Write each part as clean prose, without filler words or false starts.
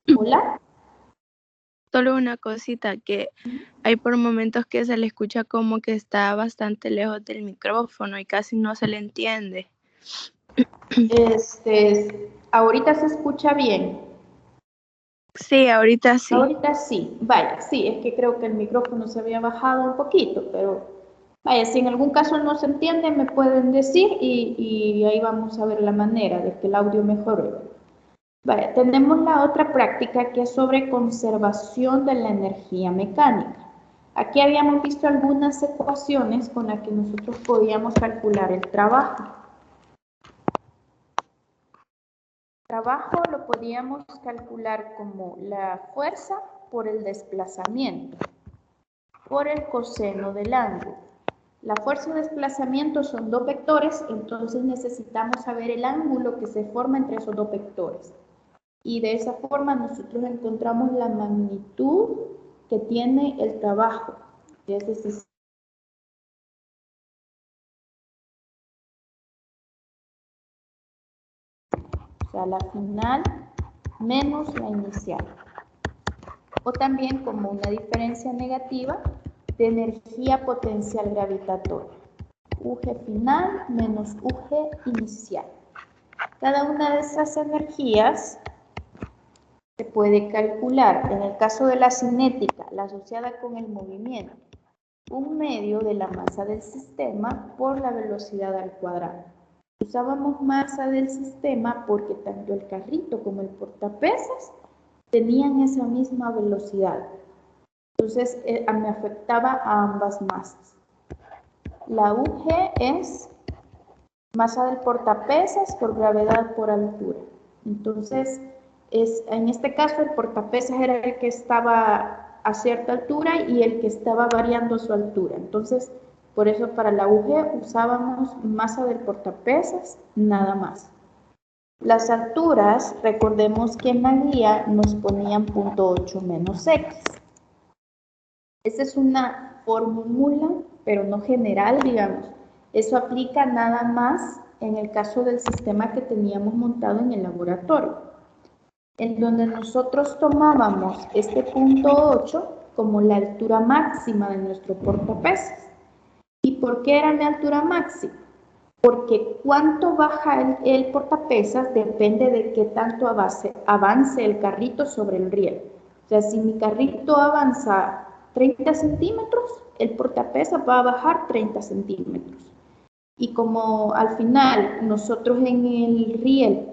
Hola. Solo una cosita, que hay por momentos que se le escucha como que está bastante lejos del micrófono y casi no se le entiende. Ahorita se escucha bien. Sí, ahorita sí. Ahorita sí. Vaya, sí, es que creo que el micrófono se había bajado un poquito, pero vaya, si en algún caso no se entiende, me pueden decir y ahí vamos a ver la manera de que el audio mejore. Vaya, tenemos la otra práctica que es sobre conservación de la energía mecánica. Aquí habíamos visto algunas ecuaciones con las que nosotros podíamos calcular el trabajo. Trabajo lo podíamos calcular como la fuerza por el desplazamiento, por el coseno del ángulo. La fuerza y desplazamiento son dos vectores, entonces necesitamos saber el ángulo que se forma entre esos dos vectores. Y de esa forma nosotros encontramos la magnitud que tiene el trabajo. Es decir, o sea, la final menos la inicial. O también como una diferencia negativa de energía potencial gravitatoria. UG final menos UG inicial. Cada una de esas energías se puede calcular, en el caso de la cinética, la asociada con el movimiento, un medio de la masa del sistema por la velocidad al cuadrado. Usábamos masa del sistema porque tanto el carrito como el portapesas tenían esa misma velocidad. Entonces me afectaba a ambas masas. La UG es masa del portapesas por gravedad por altura. Entonces, en este caso el portapesas era el que estaba a cierta altura y el que estaba variando su altura. Entonces, por eso para la UG usábamos masa del portapesas nada más. Las alturas, recordemos que en la guía nos ponían 0.8 menos X. Esa es una fórmula, pero no general, digamos. Eso aplica nada más en el caso del sistema que teníamos montado en el laboratorio, en donde nosotros tomábamos este 0.8 como la altura máxima de nuestro portapesas. ¿Y por qué era mi altura máxima? Porque cuánto baja el portapesas depende de qué tanto avance el carrito sobre el riel. O sea, si mi carrito avanza 30 centímetros, el portapesas va a bajar 30 centímetros. Y como al final nosotros en el riel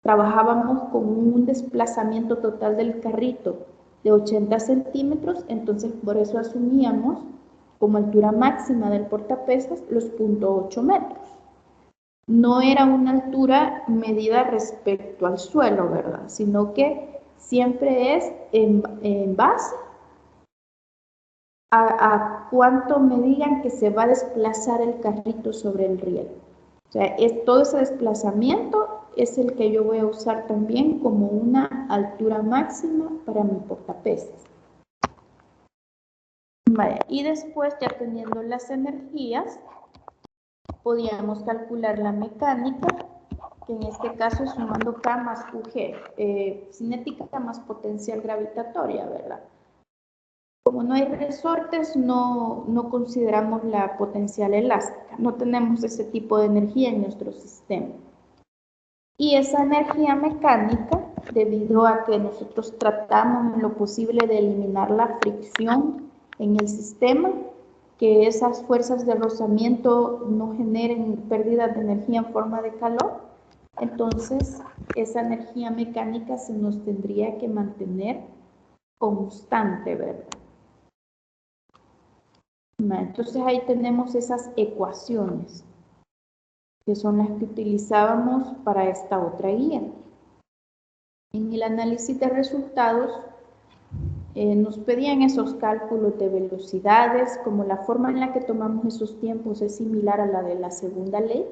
trabajábamos con un desplazamiento total del carrito de 80 centímetros, entonces por eso asumíamos como altura máxima del portapesas los 0.8 metros. No era una altura medida respecto al suelo, ¿verdad? Sino que siempre es en base a cuánto me digan que se va a desplazar el carrito sobre el riel. O sea, todo ese desplazamiento es el que yo voy a usar también como una altura máxima para mi portapesas. Vale, y después, ya teniendo las energías, podíamos calcular la mecánica, que en este caso es sumando K más UG, cinética más potencial gravitatoria, ¿verdad? Como no hay resortes, no consideramos la potencial elástica, no tenemos ese tipo de energía en nuestro sistema. Y esa energía mecánica, debido a que nosotros tratamos en lo posible de eliminar la fricción en el sistema, que esas fuerzas de rozamiento no generen pérdidas de energía en forma de calor, entonces esa energía mecánica se nos tendría que mantener constante, ¿verdad? Entonces ahí tenemos esas ecuaciones, que son las que utilizábamos para esta otra guía. En el análisis de resultados nos pedían esos cálculos de velocidades, como la forma en la que tomamos esos tiempos es similar a la de la segunda ley,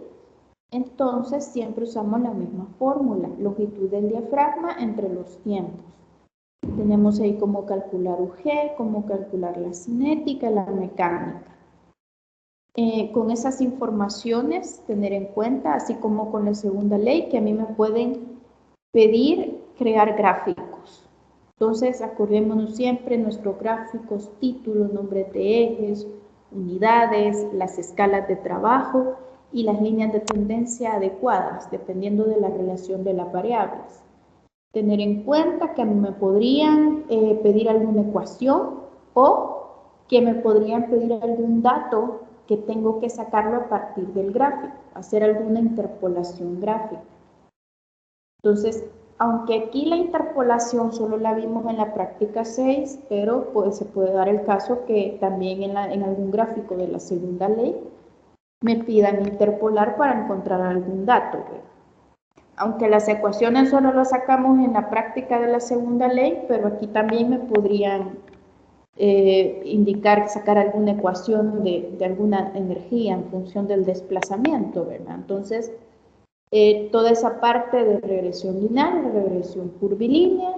entonces siempre usamos la misma fórmula, longitud del diafragma entre los tiempos. Tenemos ahí cómo calcular UG, cómo calcular la cinética, la mecánica. Con esas informaciones tener en cuenta, así como con la segunda ley, que a mí me pueden pedir crear gráficos. Entonces, acordémonos siempre nuestros gráficos, títulos, nombres de ejes, unidades, las escalas de trabajo y las líneas de tendencia adecuadas, dependiendo de la relación de las variables. Tener en cuenta que me podrían pedir alguna ecuación o que me podrían pedir algún dato que tengo que sacarlo a partir del gráfico, hacer alguna interpolación gráfica. Entonces, aunque aquí la interpolación solo la vimos en la práctica 6, pero pues, se puede dar el caso que también en algún gráfico de la segunda ley me pidan interpolar para encontrar algún dato. Aunque las ecuaciones solo las sacamos en la práctica de la segunda ley, pero aquí también me podrían indicar, sacar alguna ecuación de alguna energía en función del desplazamiento, ¿verdad? Entonces, toda esa parte de regresión lineal, regresión curvilínea,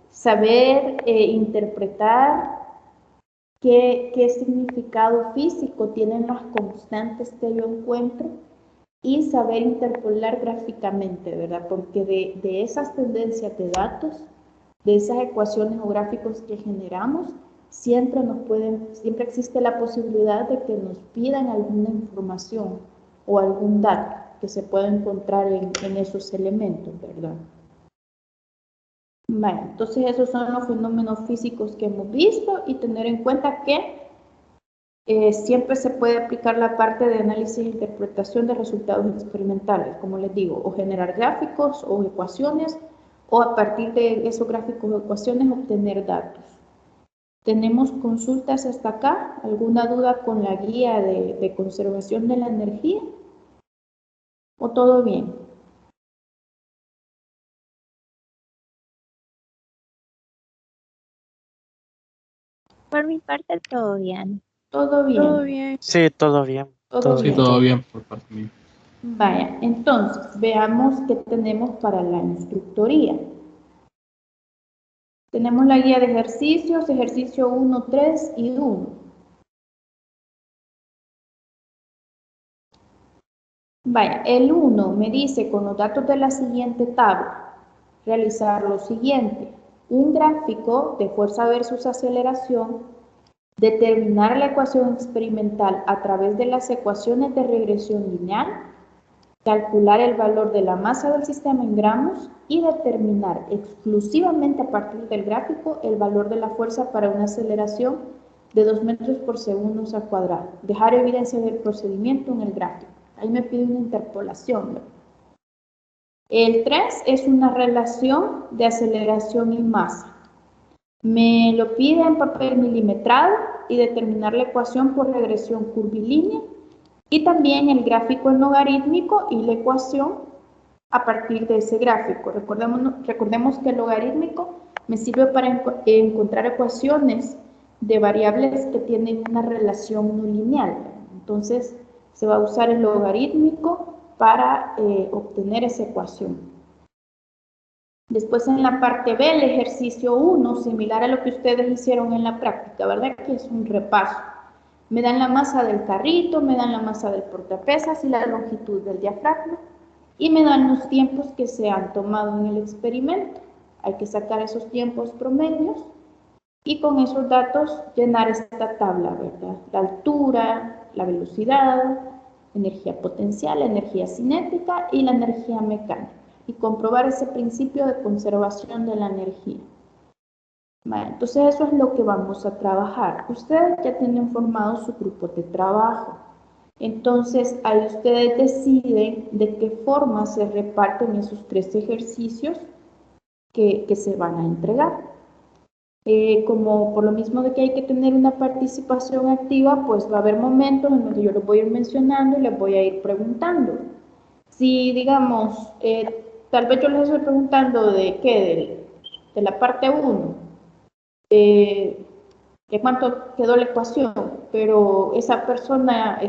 saber interpretar qué significado físico tienen las constantes que yo encuentro y saber interpolar gráficamente, ¿verdad? Porque de esas tendencias de datos, de esas ecuaciones o gráficos que generamos, siempre existe la posibilidad de que nos pidan alguna información o algún dato que se pueda encontrar en esos elementos, ¿verdad? Bueno, entonces esos son los fenómenos físicos que hemos visto y tener en cuenta que siempre se puede aplicar la parte de análisis e interpretación de resultados experimentales, como les digo, o generar gráficos o ecuaciones, o a partir de esos gráficos o ecuaciones obtener datos. ¿Tenemos consultas hasta acá? ¿Alguna duda con la guía de conservación de la energía? ¿O todo bien? Por mi parte, todo bien. ¿Todo bien? Todo bien. Sí, todo bien. Todo Sí, bien. todo bien por parte mía. Vaya, entonces, veamos qué tenemos para la instructoría. Tenemos la guía de ejercicios, ejercicio 1, 3 y 1. Vaya, el 1 me dice con los datos de la siguiente tabla, realizar lo siguiente, un gráfico de fuerza versus aceleración, determinar la ecuación experimental a través de las ecuaciones de regresión lineal, calcular el valor de la masa del sistema en gramos y determinar exclusivamente a partir del gráfico el valor de la fuerza para una aceleración de 2 metros por segundo al cuadrado. Dejar evidencia del procedimiento en el gráfico. Ahí me pide una interpolación, ¿no? El 3 es una relación de aceleración y masa. Me lo pide en papel milimetrado y determinar la ecuación por regresión curvilínea y también el gráfico en logarítmico y la ecuación a partir de ese gráfico. Recordemos que el logarítmico me sirve para encontrar ecuaciones de variables que tienen una relación no lineal. Entonces, se va a usar el logarítmico para obtener esa ecuación. Después en la parte B, el ejercicio 1, similar a lo que ustedes hicieron en la práctica, ¿verdad? Que es un repaso. Me dan la masa del carrito, me dan la masa del portapesas y la longitud del diafragma y me dan los tiempos que se han tomado en el experimento. Hay que sacar esos tiempos promedios y con esos datos llenar esta tabla, ¿verdad? La altura, la velocidad, energía potencial, energía cinética y la energía mecánica y comprobar ese principio de conservación de la energía. Vale, entonces eso es lo que vamos a trabajar. Ustedes ya tienen formado su grupo de trabajo. Entonces ahí ustedes deciden de qué forma se reparten esos 3 ejercicios que se van a entregar. Como por lo mismo de que hay que tener una participación activa, pues va a haber momentos en los que yo los voy a ir mencionando y les voy a ir preguntando. Si digamos, tal vez yo les estoy preguntando de qué, de la parte 1, de cuánto quedó la ecuación, pero esa persona,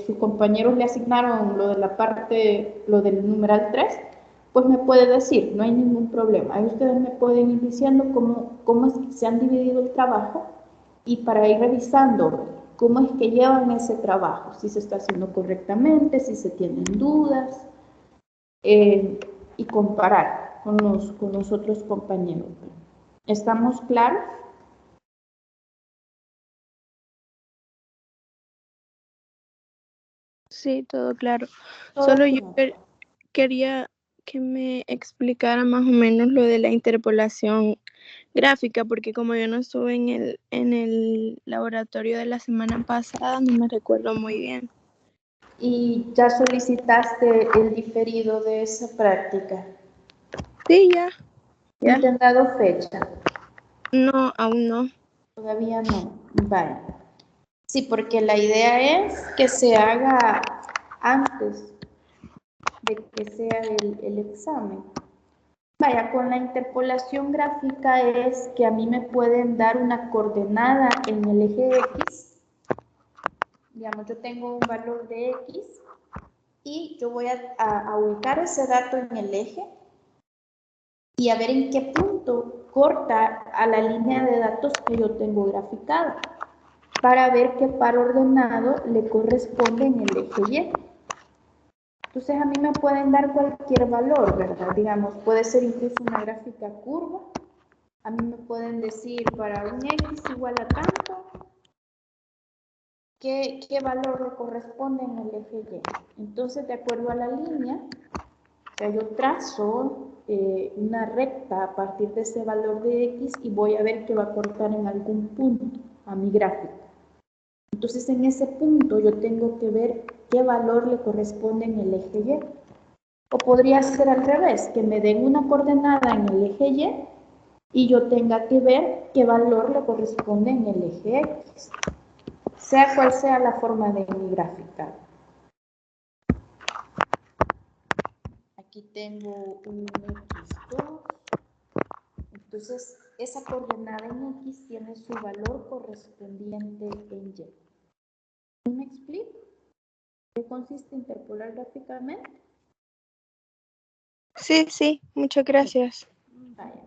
sus compañeros le asignaron lo de la parte, lo del numeral 3, pues me puede decir, no hay ningún problema. Ahí ustedes me pueden ir diciendo cómo es que se han dividido el trabajo y para ir revisando cómo es que llevan ese trabajo, si se está haciendo correctamente, si se tienen dudas, y comparar con los otros compañeros. ¿Estamos claros? Sí, todo claro. Todo Solo yo claro. quería que me explicara más o menos lo de la interpolación gráfica, porque como yo no estuve en el laboratorio de la semana pasada, no me recuerdo muy bien. ¿Y ya solicitaste el diferido de esa práctica? Sí, ya. ¿No te han dado fecha? No, aún no. Todavía no. Vale. Sí, porque la idea es que se haga antes de que sea el examen. Vaya, con la interpolación gráfica es que a mí me pueden dar una coordenada en el eje X. Digamos, yo tengo un valor de X y yo voy a ubicar ese dato en el eje y a ver en qué punto corta a la línea de datos que yo tengo graficada para ver qué par ordenado le corresponde en el eje Y. Entonces a mí me pueden dar cualquier valor, ¿verdad? Digamos, puede ser incluso una gráfica curva. A mí me pueden decir para un X igual a tanto, ¿qué valor le corresponde en el eje Y? Entonces, de acuerdo a la línea, o sea, yo trazo una recta a partir de ese valor de X y voy a ver que va a cortar en algún punto a mi gráfica. Entonces, en ese punto yo tengo que ver qué valor le corresponde en el eje Y. O podría ser al revés, que me den una coordenada en el eje y yo tenga que ver qué valor le corresponde en el eje X, sea cual sea la forma de mi gráfica. Aquí tengo un X2, entonces esa coordenada en X tiene su valor correspondiente en Y. ¿Me explico? ¿Qué consiste interpolar gráficamente? Sí, muchas gracias. Vaya.